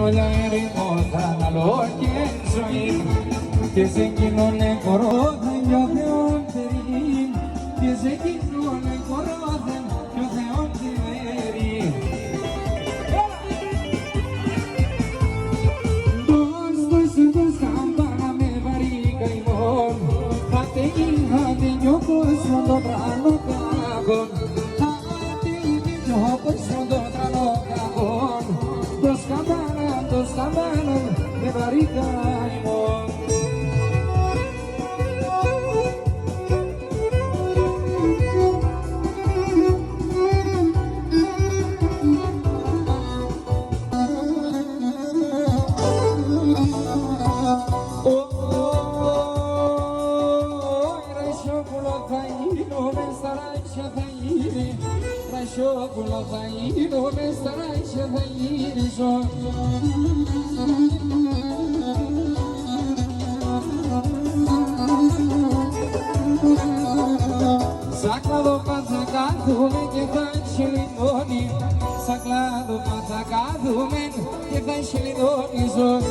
όλα ερημό θα αναλώ και ζωή και σε εκείνον κορώ θα νιώθω τερί και σε εκείνον κορώ θα νιώθω τερί. Δώσ' καμπάνα με βαρύ καημόν χάτε νιώ κόσμο το τρανό καγόν χάτε νιώ κόσμο το τρανό καγόν dos cabanas de Baricaymo. Şokula zayir o mesaray şezayir şok Saklado pasacado men que fai şilimoni Saklado pasacado men que fai şilimoni şok